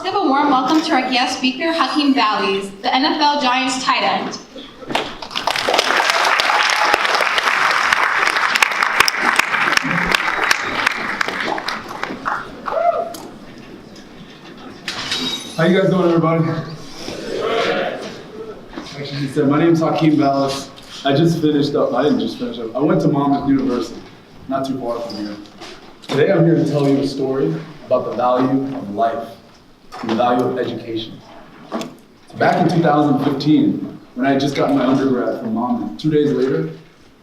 give a warm welcome to our guest speaker, Hakeem Valles, the NFL Giants tight end. How you guys doing, everybody? Actually, he said, my name's Hakeem Valles. I just finished up. I didn't just finish up. I went to Monmouth University, not too far from here. Today I'm here to tell you a story about the value of life and the value of education. So back in 2015, when I had just gotten my undergrad from Monmouth, 2 days later,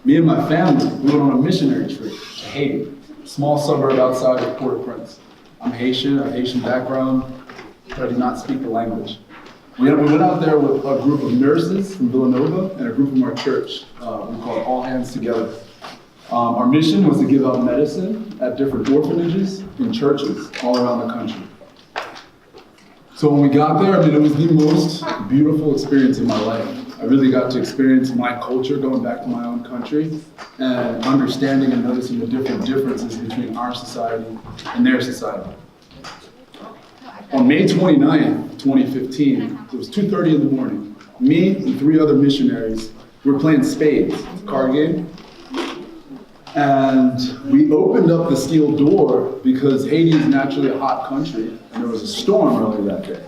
me and my family, we went on a missionary trip to Haiti, a small suburb outside of Port-au-Prince. I'm Haitian, I have Haitian background, but I do not speak the language. We went out there with a group of nurses from Villanova and a group from our church. We called All Hands Together. Our mission was to give out medicine at different orphanages and churches all around the country. So when we got there, it was the most beautiful experience in my life. I really got to experience my culture going back to my own country and understanding and noticing the different differences between our society and their society. On May 29th, 2015, it was 2:30 in the morning. Me and 3 other missionaries were playing spades, a card game. And we opened up the steel door because Haiti is naturally a hot country, and there was a storm earlier that day.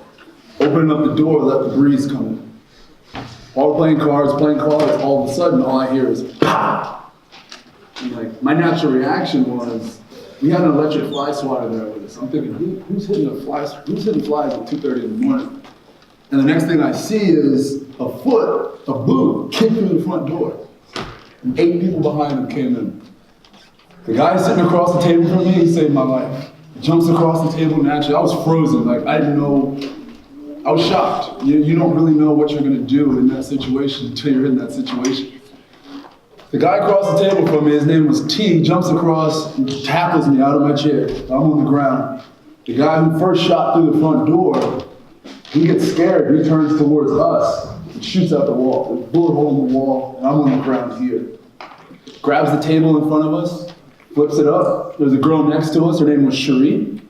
Opening up the door, let the breeze come in. While we're playing cards, all of a sudden, all I hear is pow! And my natural reaction was, we had an electric fly swatter there with us. I'm thinking, who's hitting flies at 2:30 in the morning? And the next thing I see is a boot, kick through the front door. And 8 people behind him came in. The guy sitting across the table from me, he saved my life. He jumps across the table naturally. I was frozen, I didn't know, I was shocked. You don't really know what you're gonna do in that situation until you're in that situation. The guy across the table from me, his name was T, jumps across and tackles me out of my chair. I'm on the ground. The guy who first shot through the front door, he gets scared, he turns towards us and shoots out the wall. There's a bullet hole in the wall, and I'm on the ground here. Grabs the table in front of us, flips it up. There's a girl next to us, her name was Cherie.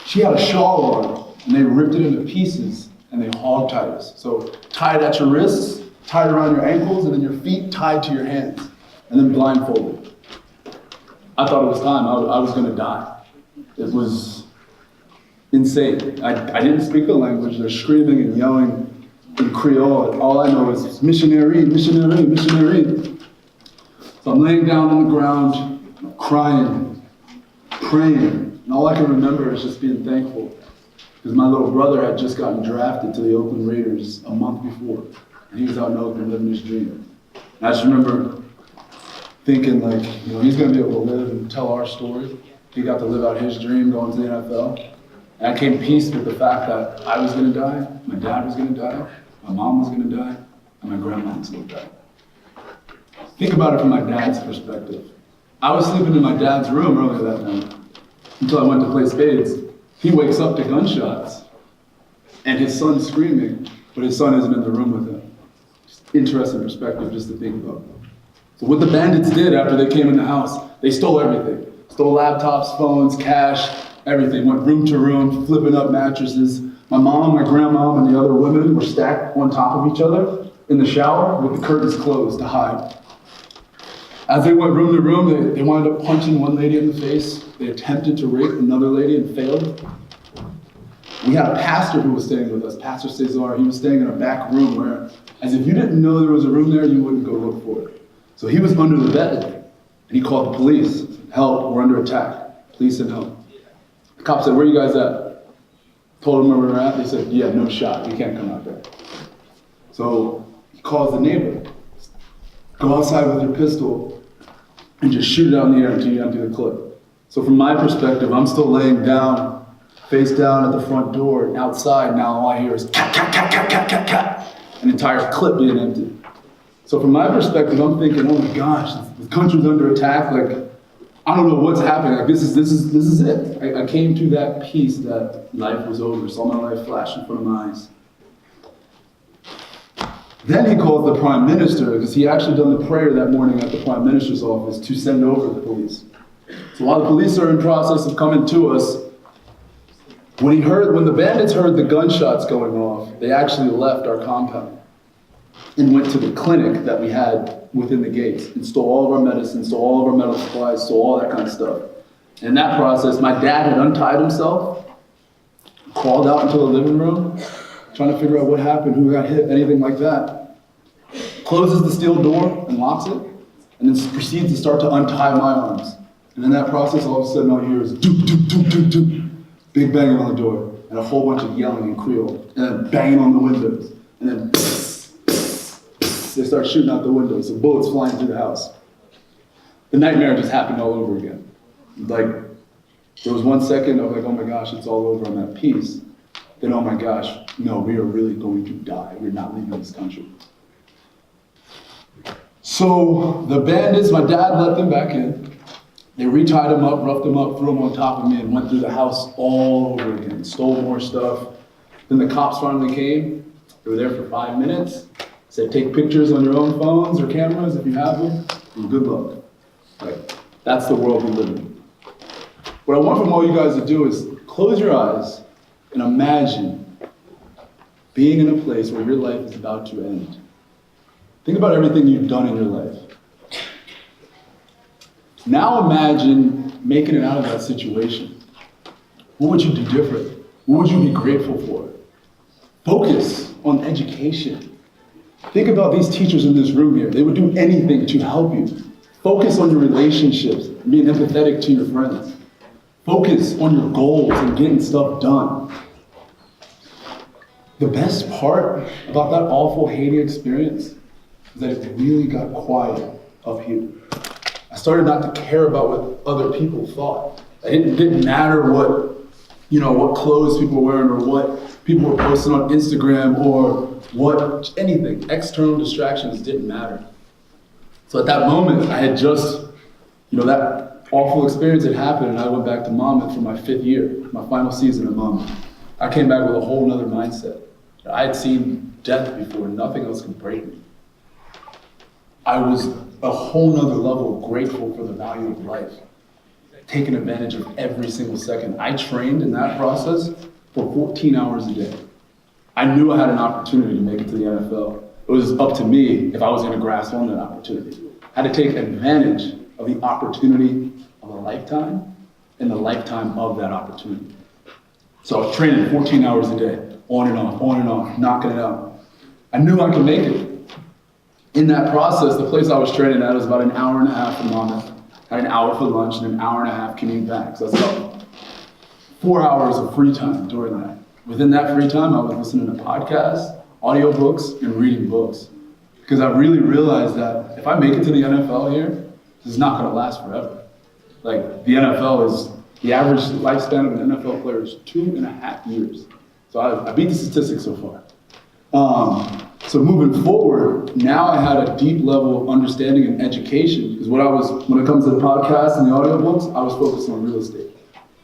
She had a shawl on, and they ripped it into pieces, and they hog-tied us. So tied at your wrists, tied around your ankles, and then your feet tied to your hands, and then blindfolded. I thought it was time. I was gonna die. It was insane. I didn't speak the language. They're screaming and yelling in Creole. All I know is missionary, missionary, missionary. So I'm laying down on the ground, crying, praying, and all I can remember is just being thankful because my little brother had just gotten drafted to the Oakland Raiders a month before, and he was out in Oakland living his dream. And I just remember thinking he's gonna be able to live and tell our story. He got to live out his dream going to the NFL. And I came peace with the fact that I was gonna die, my dad was gonna die, my mom was gonna die, and my grandma was gonna die. Think about it from my dad's perspective. I was sleeping in my dad's room earlier that night until I went to play spades. He wakes up to gunshots and his son's screaming, but his son isn't in the room with him. Just interesting perspective just to think about. So what the bandits did after they came in the house, they stole everything. Stole laptops, phones, cash, everything. Went room to room, flipping up mattresses. My mom, my grandma, and the other women were stacked on top of each other in the shower with the curtains closed to hide. As they went room to room, they wound up punching one lady in the face. They attempted to rape another lady and failed. We had a pastor who was staying with us, Pastor Cesar. He was staying in a back room where, as if you didn't know there was a room there, you wouldn't go look for it. So he was under the bed, and he called the police. Help, we're under attack. Police and help. The cop said, where are you guys at? Told them where we were at. They said, yeah, no shot, you can't come out there. So he calls the neighbor. Go outside with your pistol and just shoot it out in the air until you empty the clip. So from my perspective, I'm still laying down, face down at the front door, and outside now all I hear is cat, cat, cat, cat, cat, cat, cat, an entire clip being emptied. So from my perspective, I'm thinking, oh my gosh, the country's under attack, I don't know what's happening, this is it. I came to that peace that life was over, saw my life flash in front of my eyes. Then he calls the prime minister, because he actually done the prayer that morning at the prime minister's office to send over the police. So while the police are in process of coming to us, When the bandits heard the gunshots going off, they actually left our compound and went to the clinic that we had within the gates and stole all of our medicine, stole all of our medical supplies, stole all that kind of stuff. And in that process, my dad had untied himself, crawled out into the living room, trying to figure out what happened, who got hit, anything like that. Closes the steel door and locks it, and then proceeds to start to untie my arms. And in that process, all of a sudden, all you hear is doop, doop, doop, doop, doop, big banging on the door, and a whole bunch of yelling in Creole, and then banging on the windows, and then they start shooting out the windows, so bullets flying through the house. The nightmare just happened all over again. Like, there was 1 second of like, oh my gosh, it's all over, I'm at peace. Then, oh my gosh, no, we are really going to die. We're not leaving this country. So the bandits, my dad let them back in. They retied him up, roughed him up, threw him on top of me, and went through the house all over again. Stole more stuff. Then the cops finally came. They were there for 5 minutes. Said, take pictures on your own phones or cameras if you have them, and good luck. Like, that's the world we live in. What I want from all you guys to do is close your eyes and imagine being in a place where your life is about to end. Think about everything you've done in your life. Now imagine making it out of that situation. What would you do different? What would you be grateful for? Focus on education. Think about these teachers in this room here. They would do anything to help you. Focus on your relationships, being empathetic to your friends. Focus on your goals and getting stuff done. The best part about that awful Haiti experience is that it really got quiet up here. I started not to care about what other people thought. It didn't matter what clothes people were wearing or what people were posting on Instagram or what, anything. External distractions didn't matter. So at that moment, I had just, that awful experience had happened, and I went back to Monmouth for my 5th year, my final season at Monmouth. I came back with a whole nother mindset. I had seen death before, nothing else could break me. I was a whole nother level grateful for the value of life, taking advantage of every single second. I trained in that process for 14 hours a day. I knew I had an opportunity to make it to the NFL. It was up to me if I was going to grasp on that opportunity. I had to take advantage of the opportunity of a lifetime and the lifetime of that opportunity. So I was training 14 hours a day, on and off, knocking it out. I knew I could make it. In that process, the place I was training at was about an hour and a half from Monmouth. I had an hour for lunch and an hour and a half commute back. So that's about 4 hours of free time during that. Within that free time, I was listening to podcasts, audiobooks, and reading books. Because I really realized that if I make it to the NFL here, this is not going to last forever. Like, the average lifespan of an NFL player is 2.5 years. So I beat the statistics so far. So moving forward, now I had a deep level of understanding and education, because when it comes to the podcast and the audiobooks, I was focused on real estate.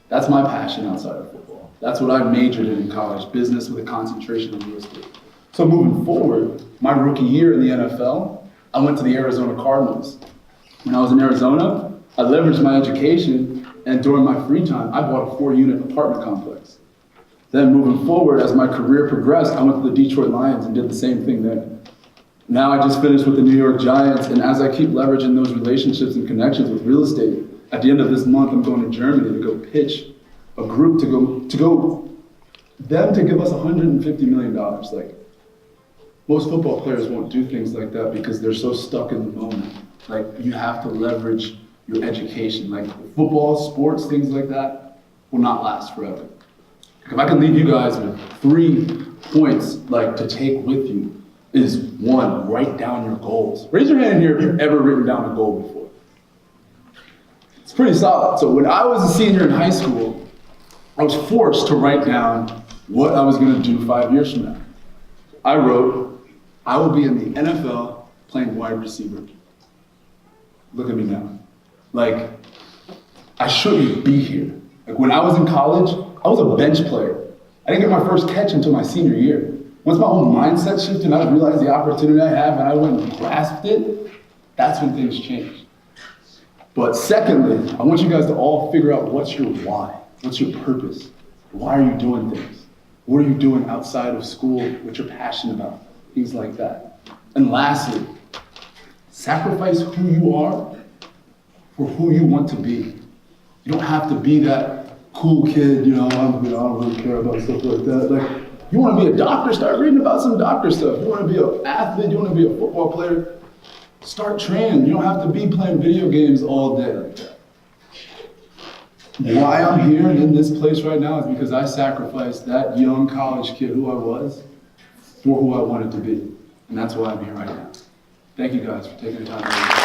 That's my passion outside of football. That's what I majored in college, business with a concentration on real estate. So moving forward, my rookie year in the NFL, I went to the Arizona Cardinals. When I was in Arizona, I leveraged my education, and during my free time, I bought a 4-unit apartment complex. Then moving forward, as my career progressed, I went to the Detroit Lions and did the same thing there. Now I just finished with the New York Giants, and as I keep leveraging those relationships and connections with real estate, at the end of this month, I'm going to Germany to go pitch a group to give us $150 million. Like, most football players won't do things like that because they're so stuck in the moment. Like, you have to leverage your education. Like, football, sports, things like that will not last forever. If I can leave you guys with 3 points to take with you, is 1, write down your goals. Raise your hand here if you've ever written down a goal before. It's pretty solid. So when I was a senior in high school, I was forced to write down what I was going to do 5 years from now. I wrote, I will be in the NFL playing wide receiver. Look at me now. Like, I shouldn't be here. Like, when I was in college, I was a bench player. I didn't get my first catch until my senior year. Once my whole mindset shifted and I realized the opportunity I have and I went and grasped it, that's when things changed. But secondly, I want you guys to all figure out what's your why, what's your purpose. Why are you doing things? What are you doing outside of school, what you're passionate about? Things like that. And lastly, sacrifice who you are for who you want to be. You don't have to be that cool kid, I don't really care about stuff like that. Like, you want to be a doctor, start reading about some doctor stuff. You want to be an athlete, you want to be a football player, start training. You don't have to be playing video games all day like that. Why I'm here and in this place right now is because I sacrificed that young college kid who I was for who I wanted to be. And that's why I'm here right now. Thank you guys for taking the time.